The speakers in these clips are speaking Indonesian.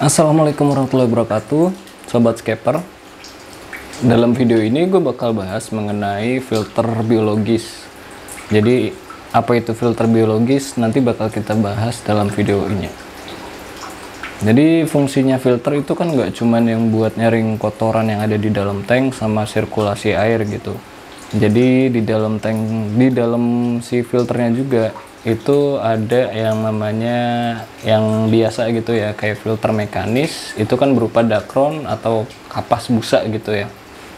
Assalamualaikum warahmatullahi wabarakatuh, Sobat Scaper. Dalam video ini gue bakal bahas mengenai filter biologis. Jadi apa itu filter biologis nanti bakal kita bahas dalam video ini. Jadi fungsinya filter itu kan nggak cuman yang buat nyaring kotoran yang ada di dalam tank sama sirkulasi air gitu. Jadi di dalam tank, di dalam si filternya juga itu ada yang namanya yang biasa gitu ya, kayak filter mekanis. Itu kan berupa dakron atau kapas busa gitu ya,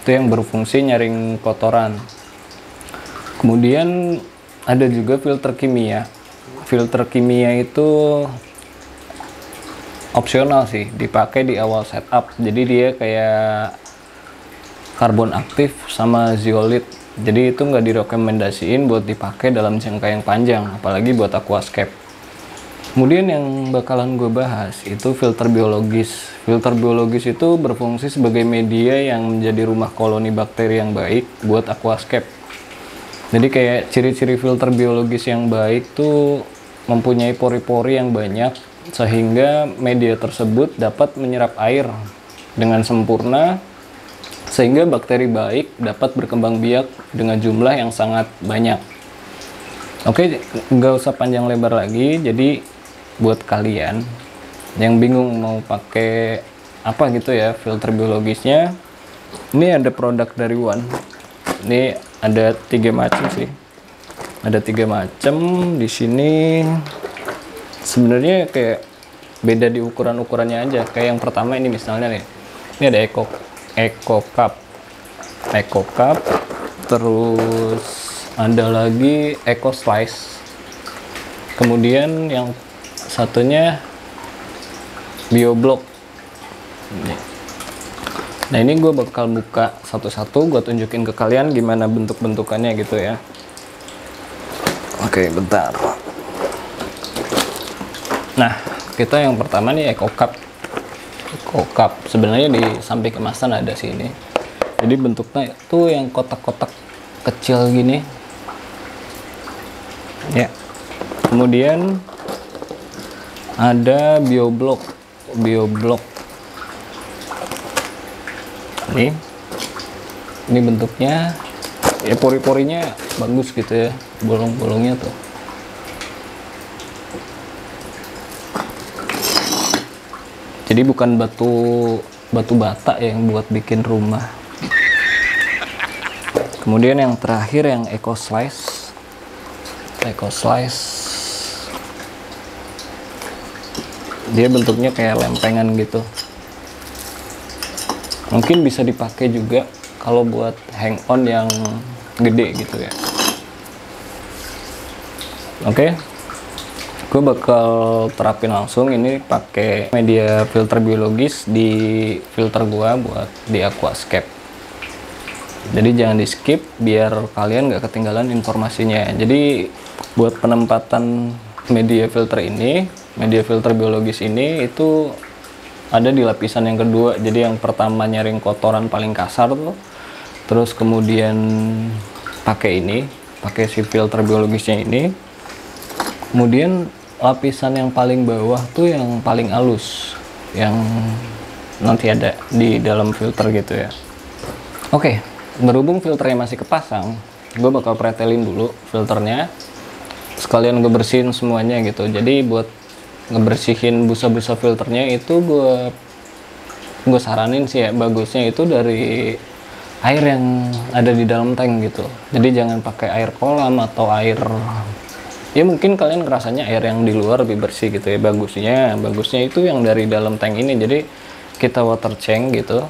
itu yang berfungsi nyaring kotoran. Kemudian ada juga filter kimia. Filter kimia itu opsional sih, dipakai di awal setup. Jadi dia kayak karbon aktif sama zeolit. Jadi itu nggak direkomendasiin buat dipakai dalam jangka yang panjang, apalagi buat aquascape. Kemudian yang bakalan gue bahas itu filter biologis. Filter biologis itu berfungsi sebagai media yang menjadi rumah koloni bakteri yang baik buat aquascape. Jadi kayak ciri-ciri filter biologis yang baik tuh mempunyai pori-pori yang banyak, sehingga media tersebut dapat menyerap air dengan sempurna, sehingga bakteri baik dapat berkembang biak dengan jumlah yang sangat banyak. Oke, nggak usah panjang lebar lagi. Jadi buat kalian yang bingung mau pakai apa gitu ya filter biologisnya, ini ada produk dari One. Ini ada 3 macam sih. Ada 3 macam di sini. Sebenarnya kayak beda di ukuran-ukurannya aja. Kayak yang pertama ini misalnya nih. Ini ada Eco Cup, terus ada lagi Eco Slice, kemudian yang satunya BioBlock. Nah ini gue bakal buka satu-satu, gue tunjukin ke kalian gimana bentuk-bentukannya gitu ya. Oke, bentar. Nah, kita yang pertama nih Eco Cup. Sebenarnya di samping kemasan ada sini. Jadi bentuknya itu yang kotak-kotak kecil gini ya. Kemudian ada BioBlock. Ini bentuknya ya, pori-porinya bagus gitu ya, bolong-bolongnya tuh. Jadi bukan batu bata yang buat bikin rumah. Kemudian yang terakhir yang Eco Slice. Dia bentuknya kayak lempengan gitu. Mungkin bisa dipakai juga kalau buat hang on yang gede gitu ya. Oke. Gue bakal terapin langsung ini pakai media filter biologis di filter gua buat di aquascape. Jadi jangan di skip biar kalian nggak ketinggalan informasinya. Jadi buat penempatan media filter ini, media filter biologis ini itu ada di lapisan yang kedua. Jadi yang pertama nyaring kotoran paling kasar tuh, terus kemudian pakai si filter biologisnya ini. Kemudian lapisan yang paling bawah tuh yang paling halus, yang nanti ada di dalam filter gitu ya. Oke, berhubung filternya masih kepasang, gue bakal pretelin dulu filternya, sekalian gue bersihin semuanya gitu. Jadi buat ngebersihin busa-busa filternya itu gue saranin sih ya, bagusnya itu dari air yang ada di dalam tank gitu. Jadi jangan pakai air kolam atau air, ya mungkin kalian ngerasanya air yang di luar lebih bersih gitu ya. Bagusnya itu yang dari dalam tank ini. Jadi kita water change gitu,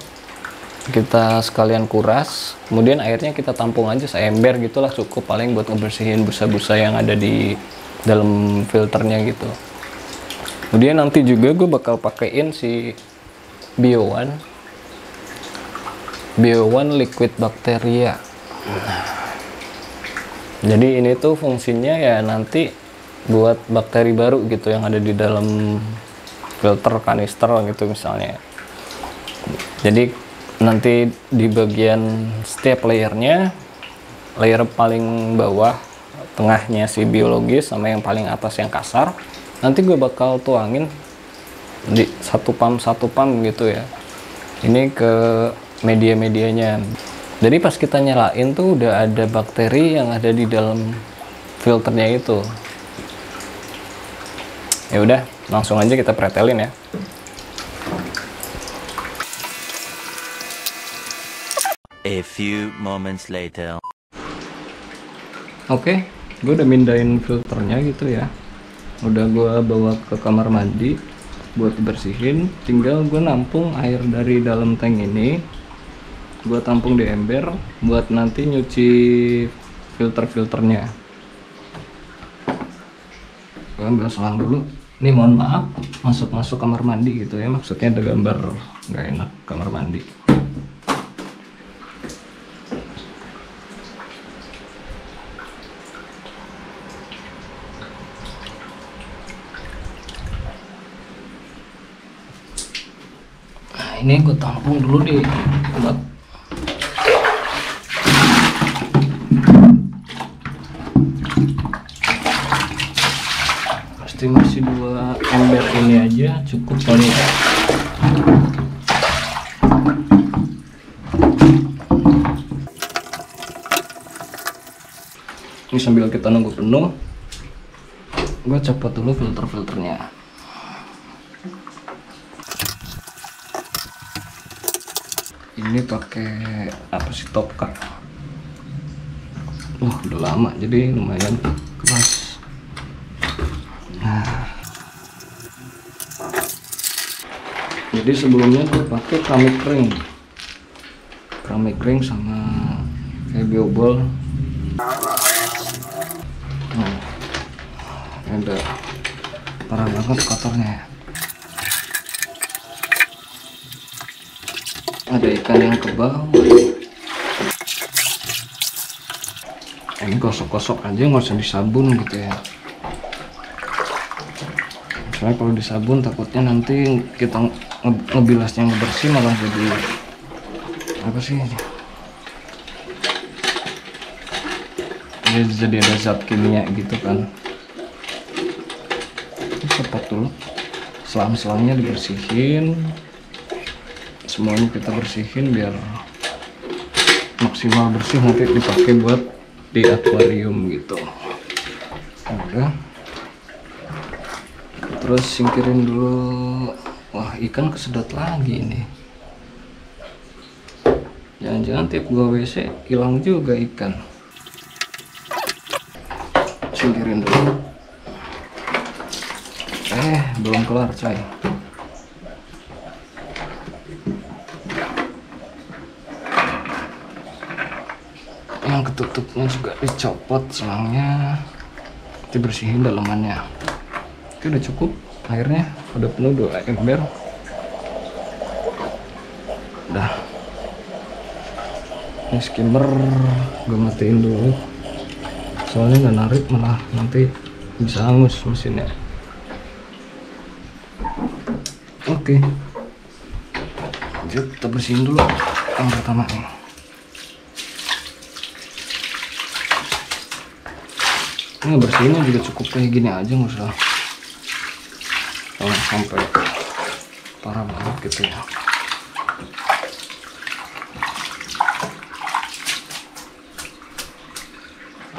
kita sekalian kuras, kemudian airnya kita tampung aja seember gitulah, cukup paling buat ngebersihin busa-busa yang ada di dalam filternya gitu. Kemudian nanti juga gue bakal pakein si Bio One Liquid Bacteria. Jadi ini tuh fungsinya ya nanti buat bakteri baru gitu yang ada di dalam filter kanister gitu misalnya. Jadi nanti di bagian setiap layernya, layer paling bawah, tengahnya si biologis, sama yang paling atas yang kasar, nanti gue bakal tuangin di satu pump gitu ya. Ini ke media-medianya. Jadi pas kita nyalain tuh udah ada bakteri yang ada di dalam filternya itu. Ya udah, langsung aja kita pretelin ya. A few moments later. Oke, gue udah mindahin filternya gitu ya. Udah gue bawa ke kamar mandi buat dibersihin. Tinggal gue nampung air dari dalam tank ini, gue tampung di ember buat nanti nyuci filternya. Gue ambil selang dulu. Ini mohon maaf masuk kamar mandi gitu ya, maksudnya ada gambar nggak enak kamar mandi. Nah, ini gue tampung dulu di buat pasti masih 2 ember ini aja cukup kali ya. Ini sambil kita nunggu penuh, gue copot dulu filternya. Ini pakai apa sih, Topka. Udah lama jadi lumayan keras. Nah, jadi sebelumnya gue pakai keramik ring sama kayak biobol. Nah, ada parah banget kotornya ya. Ada ikan yang kebal. Ini gosok-gosok aja, nggak usah disabun gitu ya. Soalnya kalau disabun takutnya nanti kita ngebilasnya ngebersih malah jadi apa sih? Jadi ada zat kimia gitu kan. Copot dulu. Selang-selangnya dibersihin. Semuanya kita bersihin biar maksimal bersih, nanti dipakai buat di akuarium gitu. Udah, terus singkirin dulu. Wah, ikan kesedot lagi ini. Jangan-jangan tiap gua WC hilang juga ikan. Singkirin dulu. Belum kelar coy. Yang ketutupnya juga dicopot selangnya, dibersihin dalamannya. Oke, udah cukup airnya, udah penuh 2 ember. Udah, ini skimmer gue matiin dulu soalnya nggak narik, malah nanti bisa hangus mesinnya. Oke, kita bersihin dulu yang pertama nih. Ini bersihinnya juga cukup kayak gini aja, nggak usah sampai parah banget gitu ya.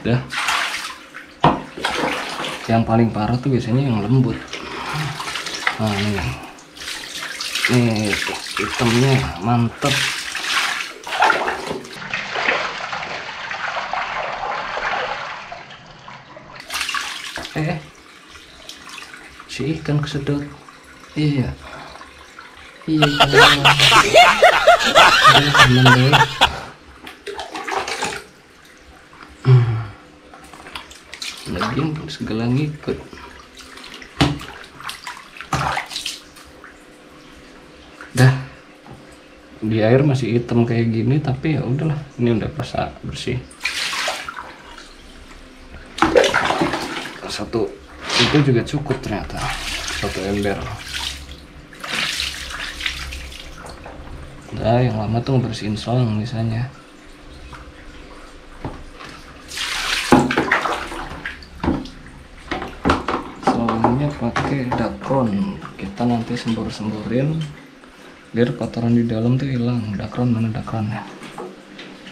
Udah, yang paling parah tuh biasanya yang lembut. Nah, nih hitamnya mantep. Si ikan kesedot. Iya teman deh. Lagian segala ngikut. Dah, di air masih hitam kayak gini, tapi ya udahlah, ini udah pas bersih. Satu itu juga cukup ternyata, 1 ember. Nah, yang lama tuh ngebersihin selang misalnya. Selangnya pakai Dacron. Oke. kita nanti sembur-semburin biar kotoran di dalam tuh hilang. Dakron mana dakronnya?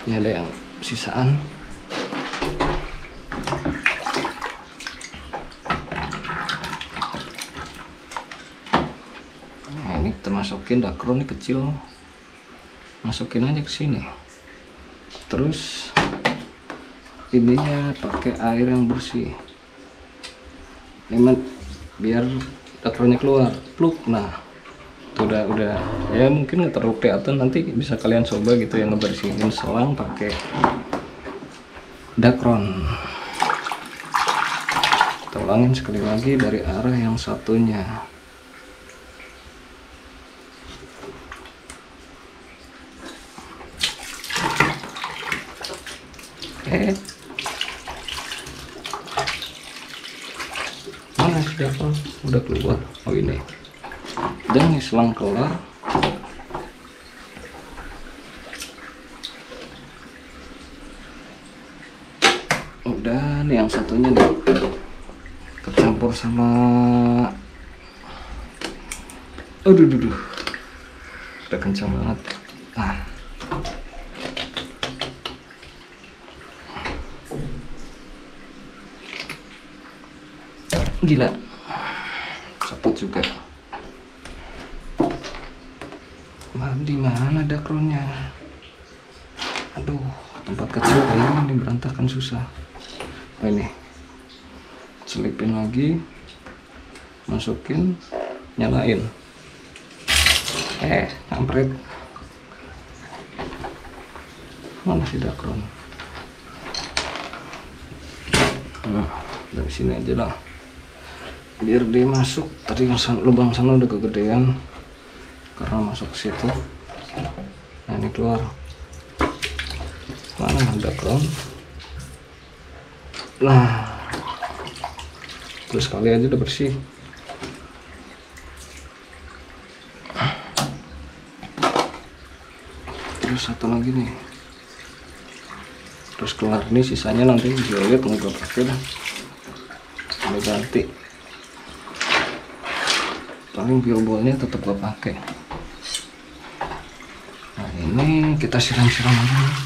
Ini ada yang sisaan. Nah, ini kita masukin dakron, ini kecil, masukin aja ke sini. Terus ininya pakai air yang bersih. Ini biar dakronnya keluar, pluk. Nah, itu udah ya, mungkin nggak terlalu kelihatan, nanti bisa kalian coba gitu yang ngebersihin selang pakai dakron. Kita ulangin sekali lagi dari arah yang satunya. Mana sih dakron? Udah keluar. Oh ini. Dan selang keluar. Udah nih yang satunya nih kecampur sama, aduh udah kencang banget. Nah, gila, cepet juga. Di mana dakronnya? Aduh, tempat kecil kayak ini berantakan, susah. Oh, ini selipin lagi, masukin, nyalain. Kampret. Mana si dakron? Nah, dari sini aja lah, biar dia masuk. Tadi lubang sana udah kegedean karena masuk ke situ. Nah, ini keluar. Mana dakron? Nah, terus sekali aja udah bersih. Terus satu lagi nih, terus keluar. Ini sisanya nanti violet mau gue pakai dah, mau ganti. Paling biobolnya tetap gue pakai. Nah, ini kita siram-siram aja nih.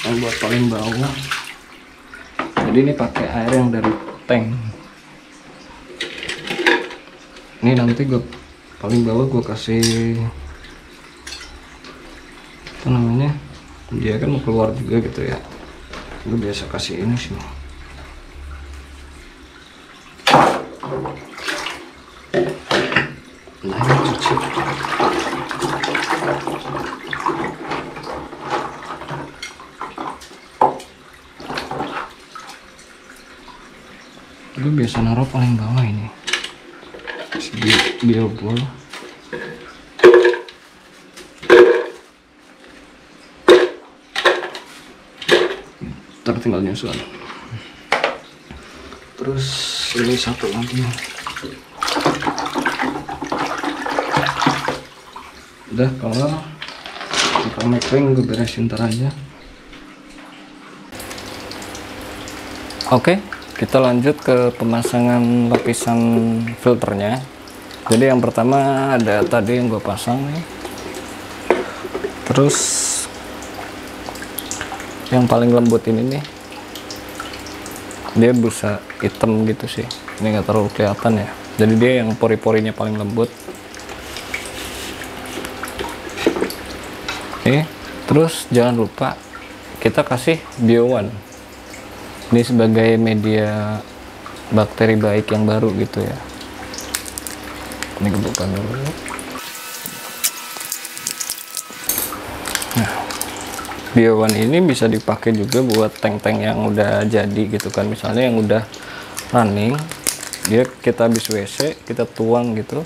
Yang buat paling bawah. Jadi ini pakai air yang dari tank. Ini nanti gue paling bawah gue kasih, apa namanya, dia kan mau keluar juga gitu ya. Gue biasa kasih ini sih. Nah, ini cuci. Gue biasa naruh paling bawah ini, biobol. Ntar tinggal nyusun. Terus ini satu lagi. Udah, kalau kita kering gue beresin ntar aja. Oke, kita lanjut ke pemasangan lapisan filternya. Jadi yang pertama ada tadi yang gue pasang nih. Terus yang paling lembut ini nih, dia busa hitam gitu sih. Ini nggak terlalu kelihatan ya. Jadi dia yang pori-porinya paling lembut. Terus jangan lupa kita kasih Bio1. Ini sebagai media bakteri baik yang baru gitu ya. Ini gue buka dulu. Nah, Bio1 ini bisa dipakai juga buat tank-tank yang udah jadi gitu kan. Misalnya yang udah running, dia kita habis WC, kita tuang gitu.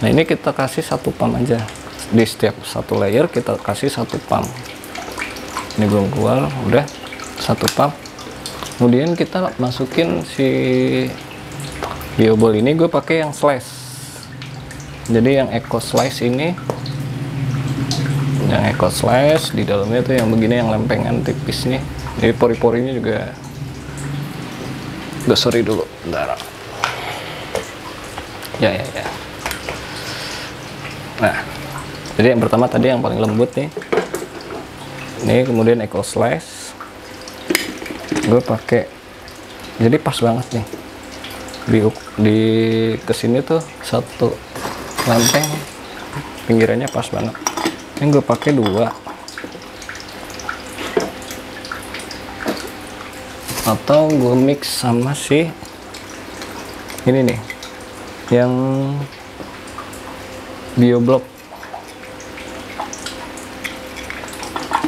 Nah, ini kita kasih satu pump aja. Di setiap satu layer kita kasih satu pump. Ini belum keluar, udah satu pump. Kemudian kita masukin si biobol ini, gue pakai yang slice. Jadi yang eco slice ini, yang eco slice di dalamnya tuh yang begini, yang lempengan tipis nih. Jadi pori-porinya juga gue sorry dulu, bentar. Ya. Nah, jadi yang pertama tadi yang paling lembut nih. Ini kemudian Eco Slash. Gue pakai, jadi pas banget nih. Di kesini tuh satu lempeng, pinggirannya pas banget. Ini gue pakai 2. Atau gue mix sama si ini nih, yang BioBlock.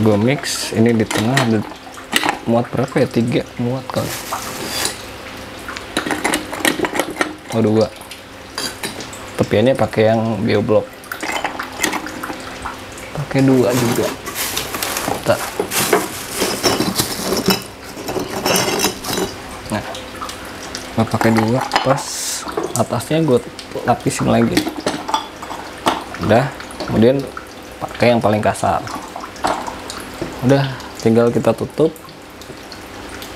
Gue mix ini di tengah, ada muat berapa ya, 3 muat kali. Oh 2. Tepiannya pakai yang BioBlock, pakai 2 juga. Bentar. Nah, gue pakai 2, pas atasnya gue lapisin lagi. Udah, kemudian pakai yang paling kasar. Udah, tinggal kita tutup,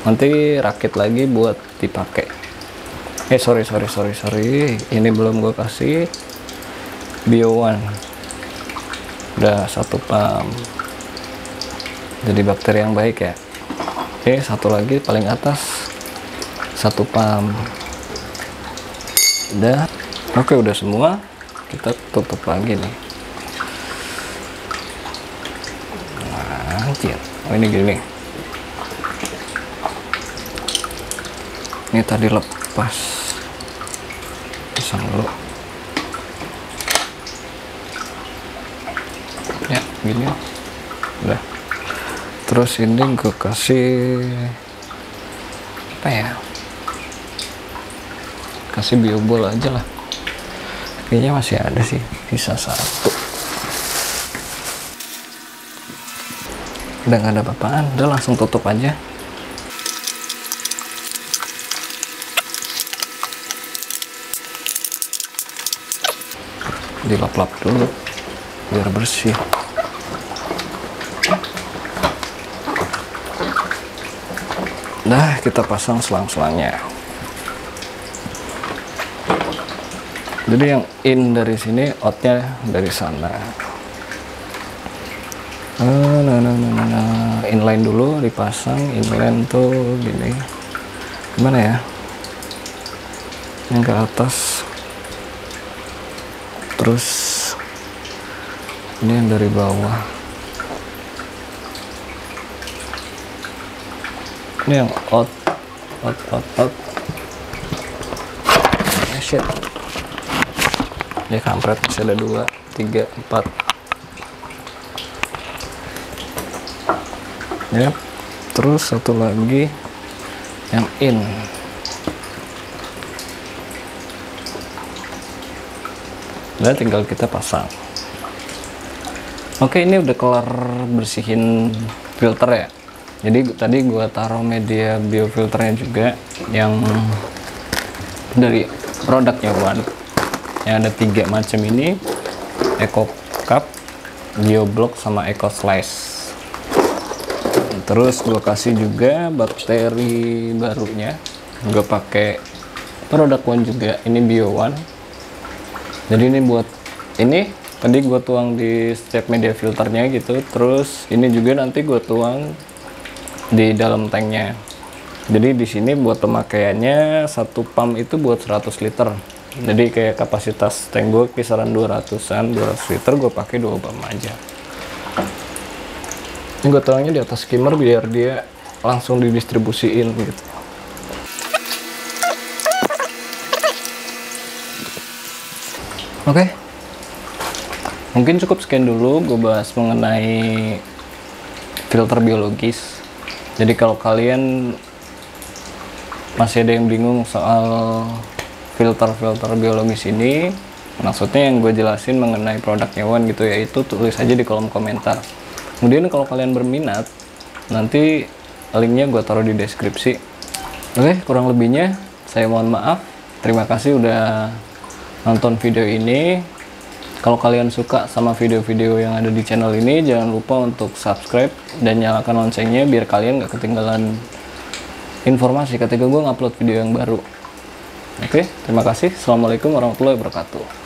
nanti rakit lagi buat dipakai. Sorry, ini belum gue kasih Bio One. Udah 1 pump, jadi bakteri yang baik ya. Satu lagi paling atas, 1 pump. Udah, oke, udah semua. Kita tutup lagi nih. Anjir, oh ini gini. Ini tadi lepas, pasang dulu. Ya, gini. Udah. Terus ini gue kasih apa ya? Kasih biobol aja lah. Kayaknya masih ada sih, sisa 1. Udah nggak ada apa-apaan, udah langsung tutup aja. Dilap-lap dulu biar bersih. Nah, kita pasang selang-selangnya. Jadi yang in dari sini, outnya dari sana. Inline dulu dipasang. Inline tuh gini, gimana ya, yang ke atas, terus ini yang dari bawah, ini yang out. Shit, ini kampret, masih ada 2, 3, 4. Ya, terus satu lagi yang in. Udah, tinggal kita pasang. Oke, ini udah kelar bersihin filter ya. Jadi tadi gua taruh media biofilternya juga yang dari produknya One, yang ada 3 macam ini, Eco Cup, BioBlock, sama Eco Slash. Terus gue kasih juga bakteri barunya, gue pakai produk One juga, ini Bio One. Jadi ini buat ini tadi gue tuang di setiap media filternya gitu. Terus ini juga nanti gue tuang di dalam tanknya. Jadi di sini buat pemakaiannya 1 pump itu buat 100 liter. Jadi kayak kapasitas tank gue kisaran 200 liter, gue pakai 2 pump aja. Ini gue tuangnya di atas skimmer biar dia langsung didistribusiin gitu. Oke. Mungkin cukup sekian dulu gue bahas mengenai filter biologis. Jadi kalau kalian masih ada yang bingung soal filter biologis ini, maksudnya yang gue jelasin mengenai produknya One gitu, yaitu tulis aja di kolom komentar. Kemudian kalau kalian berminat, nanti linknya gue taruh di deskripsi. Oke, kurang lebihnya saya mohon maaf. Terima kasih udah nonton video ini. Kalau kalian suka sama video-video yang ada di channel ini, jangan lupa untuk subscribe dan nyalakan loncengnya biar kalian gak ketinggalan informasi ketika gue ngupload video yang baru. Oke, terima kasih. Assalamualaikum warahmatullahi wabarakatuh.